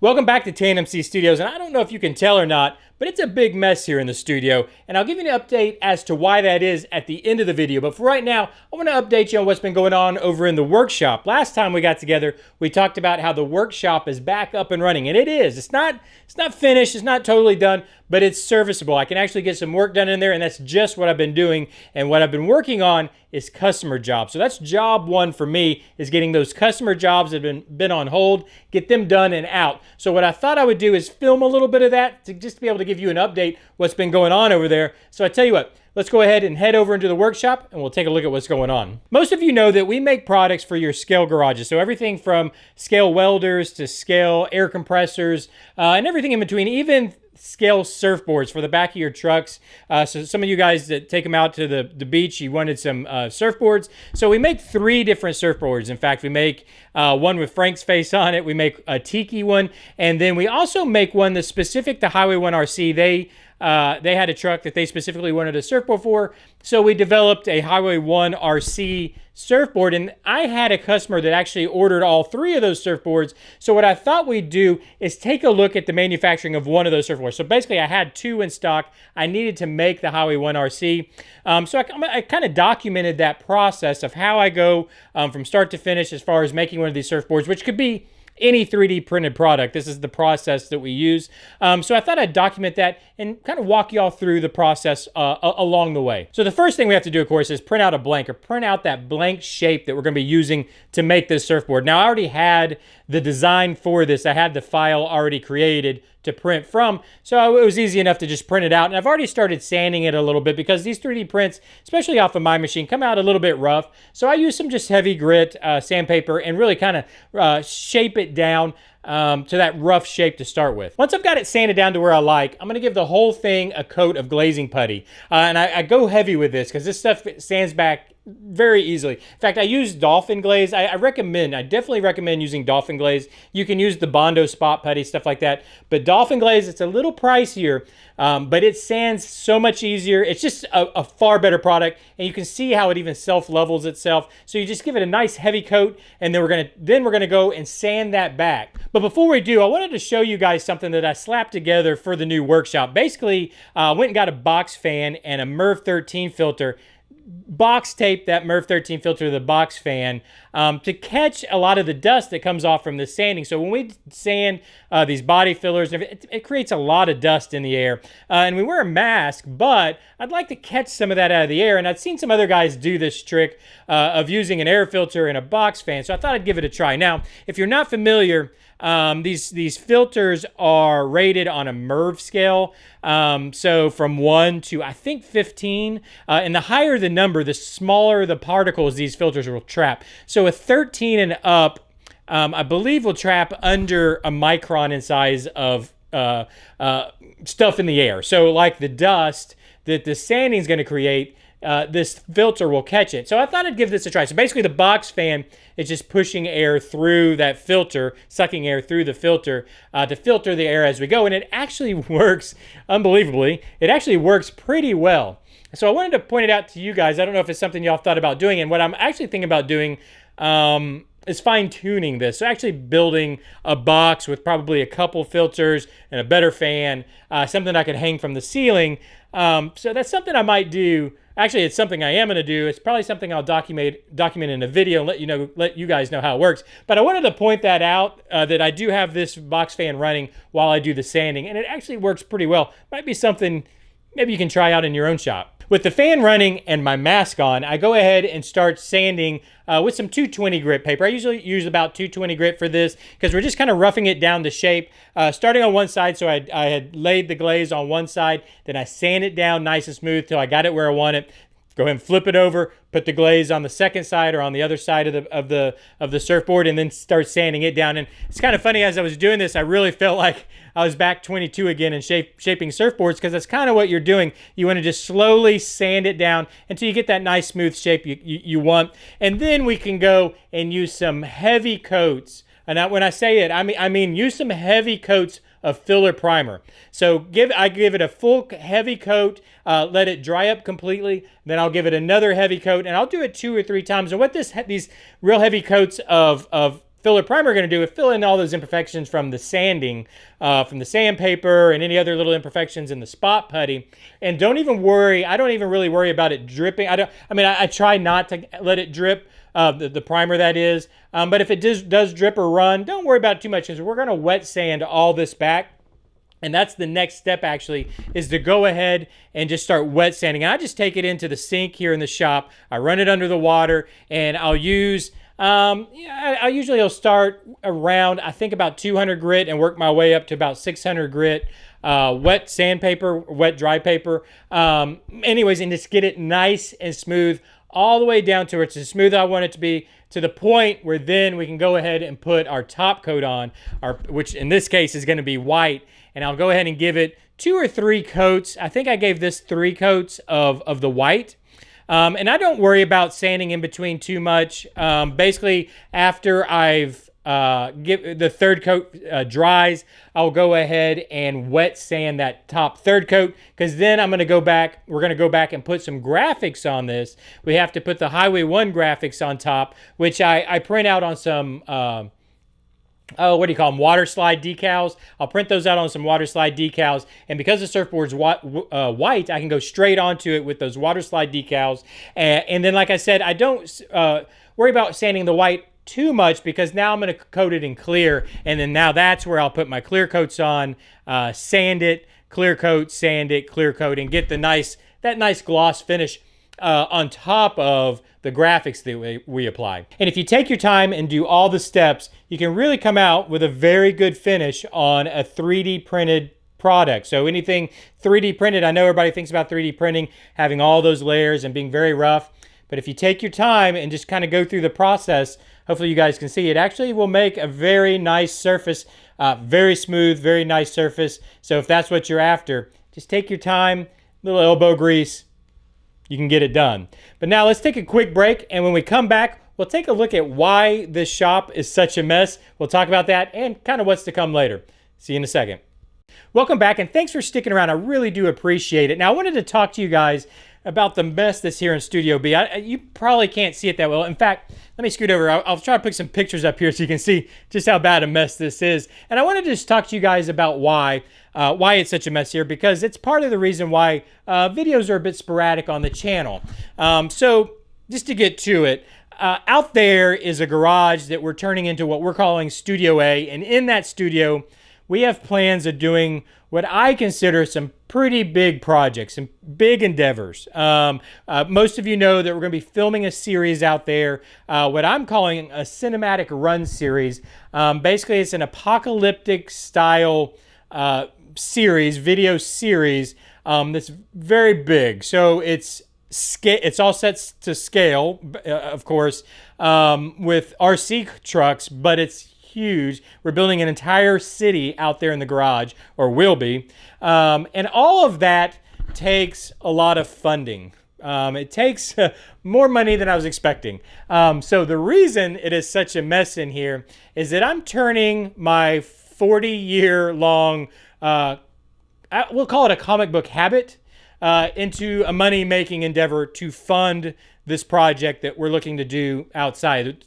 Welcome back to TandemC Studios, and I don't know if you can tell or not, but it's a big mess here in the studio, and I'll give you an update as to why that is at the end of the video. But for right now, I want to update you on what's been going on over in the workshop. Last time we got together, we talked about how the workshop is back up and running, and it is. It's not finished, it's not totally done, but it's serviceable. I can actually get some work done in there, and that's just what I've been doing. And what I've been working on is customer jobs. So that's job one for me, is getting those customer jobs that have been on hold, get them done and out. So what I thought I would do is film a little bit of that to just be able to give you an update what's been going on over there. So I tell you what, let's go ahead and head over into the workshop and we'll take a look at what's going on. Most of you know that we make products for your scale garages. So everything from scale welders to scale air compressors and everything in between, even scale surfboards for the back of your trucks. So some of you guys that take them out to the beach, you wanted some surfboards. So we make 3 different surfboards. In fact, we make one with Frank's face on it. We make a tiki one. And then we also make one that's specific to Highway 1 RC. They had a truck that they specifically wanted a surfboard for. So we developed a Highway 1 RC surfboard, and I had a customer that actually ordered all 3 of those surfboards. So what I thought we'd do is take a look at the manufacturing of one of those surfboards. So basically I had 2 in stock. I needed to make the Highway 1 RC. So I kind of documented that process of how I go from start to finish as far as making one of these surfboards, which could be any 3D printed product. This is the process that we use. So I thought I'd document that and kind of walk y'all through the process along the way. So the first thing we have to do, of course, is print out a blank, or print out that blank shape that we're going to be using to make this surfboard. Now, I already had the design for this. I had the file already created to print from, so it was easy enough to just print it out. And I've already started sanding it a little bit because these 3D prints, especially off of my machine, come out a little bit rough. So I use some just heavy grit sandpaper and really kind of shape it down to that rough shape to start with. Once I've got it sanded down to where I like, I'm going to give the whole thing a coat of glazing putty. And I go heavy with this because this stuff sands back very easily. In fact, I use Dolphin glaze. I definitely recommend using Dolphin glaze. You can use the Bondo spot putty, stuff like that. But Dolphin glaze, it's a little pricier, but it sands so much easier. It's just a far better product, and you can see how it even self-levels itself. So you just give it a nice heavy coat, and then we're gonna go and sand that back. But before we do, I wanted to show you guys something that I slapped together for the new workshop. Basically, I went and got a box fan and a MERV 13 filter. Box tape that MERV 13 filter to the box fan to catch a lot of the dust that comes off from the sanding. So when we sand these body fillers, it creates a lot of dust in the air. And we wear a mask, but I'd like to catch some of that out of the air. And I'd seen some other guys do this trick of using an air filter and a box fan. So I thought I'd give it a try. Now, if you're not familiar, these filters are rated on a MERV scale. So from 1 to, I think, 15. And the higher the number, the smaller the particles these filters will trap. So a 13 and up, I believe, will trap under a micron in size of stuff in the air. So like the dust that the sanding is going to create, this filter will catch it. So I thought I'd give this a try. So basically the box fan is just pushing air through that filter, sucking air through the filter to filter the air as we go. And it actually works, unbelievably, it actually works pretty well. So I wanted to point it out to you guys. I don't know if it's something y'all thought about doing. And what I'm actually thinking about doing is fine-tuning this. So actually building a box with probably a couple filters and a better fan, something I could hang from the ceiling. So that's something I might do. Actually, it's something I am going to do. It's probably something I'll document in a video and let you guys know how it works. But I wanted to point that out, that I do have this box fan running while I do the sanding, and it actually works pretty well. Might be something maybe you can try out in your own shop. With the fan running and my mask on, I go ahead and start sanding with some 220 grit paper. I usually use about 220 grit for this because we're just kind of roughing it down to shape. Starting on one side, so I had laid the glaze on one side, then I sand it down nice and smooth till I got it where I want it. Go ahead and flip it over, put the glaze on the second side or on the other side of the surfboard, and then start sanding it down. And it's kind of funny, as I was doing this, I really felt like I was back 22 again and shaping surfboards, because that's kind of what you're doing. You want to just slowly sand it down until you get that nice smooth shape you want. And then we can go and use some heavy coats. And when I say it, I mean use some heavy coats of filler primer. So I give it a full heavy coat, let it dry up completely, then I'll give it another heavy coat, and I'll do it 2 or 3 times. And what these real heavy coats of filler primer going to do is fill in all those imperfections from the sanding, from the sandpaper and any other little imperfections in the spot putty. And don't even worry, I don't even really worry about it dripping. I try not to let it drip, the primer that is. But if it does drip or run, don't worry about it too much, because we're going to wet sand all this back. And that's the next step, actually, is to go ahead and just start wet sanding. And I just take it into the sink here in the shop. I run it under the water, and I'll use, I usually will start around, I think, about 200 grit and work my way up to about 600 grit. Wet sandpaper, wet dry paper. Anyways, and just get it nice and smooth all the way down to it's as smooth as I want it to be, to the point where then we can go ahead and put our top coat on, which in this case is going to be white. And I'll go ahead and give it 2 or 3 coats. I think I gave this 3 coats of the white. And I don't worry about sanding in between too much. Basically, after I've the third coat dries, I'll go ahead and wet sand that top third coat, because then I'm going to go back. We're going to go back and put some graphics on this. We have to put the Highway 1 graphics on top, which I print out on some what do you call them? Water slide decals. I'll print those out on some water slide decals. And because the surfboard's white, I can go straight onto it with those water slide decals. And then, like I said, I don't worry about sanding the white too much, because now I'm going to coat it in clear. And then now that's where I'll put my clear coats on, sand it, clear coat, sand it, clear coat, and get that nice gloss finish on top of the graphics that we apply. And if you take your time and do all the steps, you can really come out with a very good finish on a 3D printed product. So anything 3D printed, I know everybody thinks about 3D printing having all those layers and being very rough, but if you take your time and just kind of go through the process, hopefully you guys can see, it actually will make a very nice surface, very smooth, very nice surface. So if that's what you're after, just take your time, little elbow grease, you can get it done. But now let's take a quick break, and when we come back, we'll take a look at why this shop is such a mess. We'll talk about that and kind of what's to come later. See you in a second. Welcome back, and thanks for sticking around. I really do appreciate it. Now, I wanted to talk to you guys about the mess that's here in Studio B. You probably can't see it that well. In fact, let me scoot over. I'll try to put some pictures up here so you can see just how bad a mess this is. And I wanted to just talk to you guys about why it's such a mess here, because it's part of the reason why videos are a bit sporadic on the channel. So just to get to it, out there is a garage that we're turning into what we're calling Studio A. And in that studio, we have plans of doing what I consider some pretty big projects, some big endeavors. Most of you know that we're going to be filming a series out there, what I'm calling a cinematic run series. Basically, it's an apocalyptic style series, video series, that's very big. So it's all set to scale, of course, with RC trucks, but it's huge. We're building an entire city out there in the garage, or will be. And all of that takes a lot of funding. It takes more money than I was expecting. So the reason it is such a mess in here is that I'm turning my 40-year-long, we'll call it a comic book habit, into a money-making endeavor to fund this project that we're looking to do outside.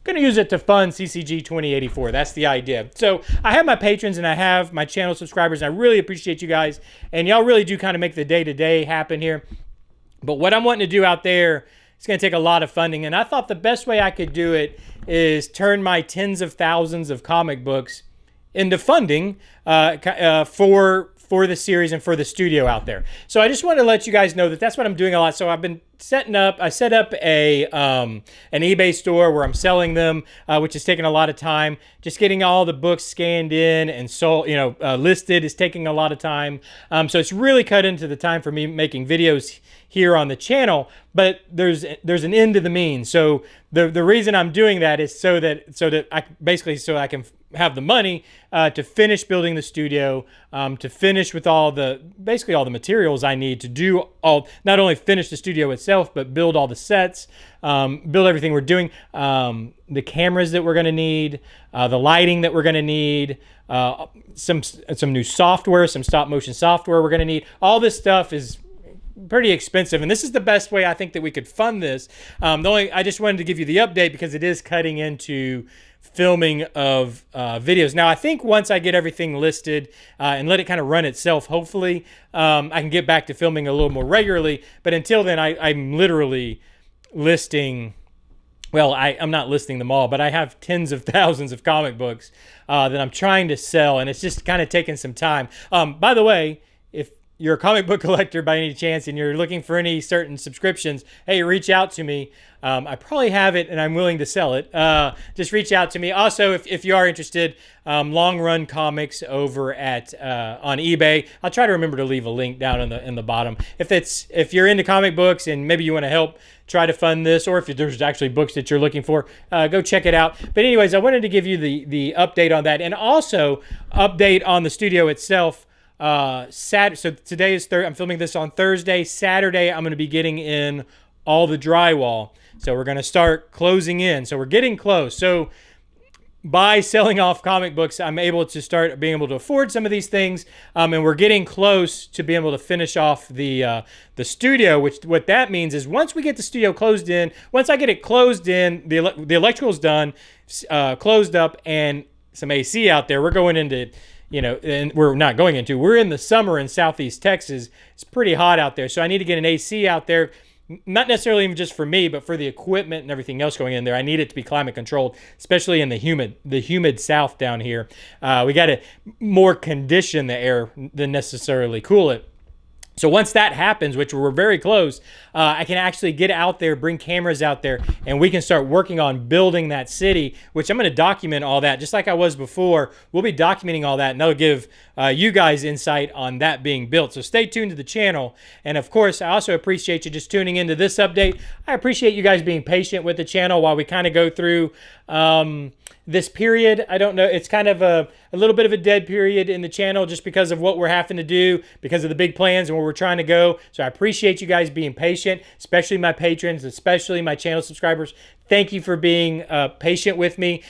Going to use it to fund CCG 2084. That's the idea. So I have my patrons and I have my channel subscribers, and I really appreciate you guys. And y'all really do kind of make the day-to-day happen here. But what I'm wanting to do out there, it's going to take a lot of funding. And I thought the best way I could do it is turn my tens of thousands of comic books into funding for the series and for the studio out there. So I just want to let you guys know that that's what I'm doing a lot. So I've been setting up, I set up an eBay store where I'm selling them, which is taking a lot of time. Just getting all the books scanned in and sold, listed is taking a lot of time. So it's really cut into the time for me making videos here on the channel, but there's an end to the means. So the reason I'm doing that is so that I can have the money to finish building the studio, to finish with basically all the materials I need to do not only finish the studio itself, but build all the sets, build everything we're doing, the cameras that we're going to need, the lighting that we're going to need, some new software, some stop motion software we're going to need. All this stuff is pretty expensive, and this is the best way I think that we could fund this. I just wanted to give you the update because it is cutting into filming of videos. Now, I think once I get everything listed and let it kind of run itself, hopefully I can get back to filming a little more regularly. But until then, I'm literally listing. Well, I'm not listing them all, but I have tens of thousands of comic books that I'm trying to sell, and it's just kind of taking some time. By the way, if you're a comic book collector by any chance and you're looking for any certain subscriptions, hey, reach out to me. I probably have it and I'm willing to sell it. Just reach out to me. Also, if you are interested, long run comics over at on eBay. I'll try to remember to leave a link down in the bottom. If you're into comic books and maybe you want to help try to fund this, or if there's actually books that you're looking for, go check it out. But anyways, I wanted to give you the update on that, and also update on the studio itself. So today is I'm filming this on Thursday. Saturday, I'm going to be getting in all the drywall. So we're going to start closing in. So we're getting close. So by selling off comic books, I'm able to start being able to afford some of these things, and we're getting close to being able to finish off the studio. What that means is once we get the studio closed in, once I get it closed in, the electrical's done, closed up, and some AC out there, we're going into, and we're not going into, we're in the summer in Southeast Texas. It's pretty hot out there, so I need to get an AC out there. Not necessarily even just for me, but for the equipment and everything else going in there. I need it to be climate controlled, especially in the humid South down here. We got to more condition the air than necessarily cool it. So once that happens, which we're very close, I can actually get out there, bring cameras out there, and we can start working on building that city, which I'm going to document all that. Just like I was before, we'll be documenting all that, and that'll give you guys insight on that being built. So stay tuned to the channel. And of course, I also appreciate you just tuning into this update. I appreciate you guys being patient with the channel while we kind of go through this period. I don't know, it's kind of a little bit of a dead period in the channel just because of what we're having to do, because of the big plans and where we're trying to go. So I appreciate you guys being patient, especially my patrons, especially my channel subscribers. Thank you for being patient with me.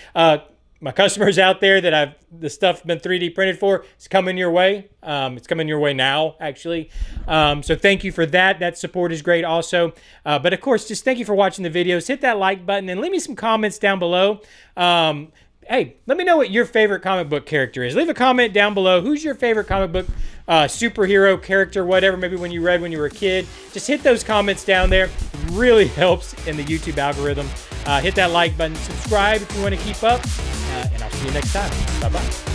My customers out there that the stuff been 3D printed for, it's coming your way. It's coming your way now, actually. So thank you for that. That support is great also. But of course, just thank you for watching the videos. Hit that like button and leave me some comments down below. Hey, let me know what your favorite comic book character is. Leave a comment down below. Who's your favorite comic book superhero character, whatever, maybe when you read when you were a kid. Just hit those comments down there. It really helps in the YouTube algorithm. Hit that like button. Subscribe if you want to keep up. And I'll see you next time. Bye-bye.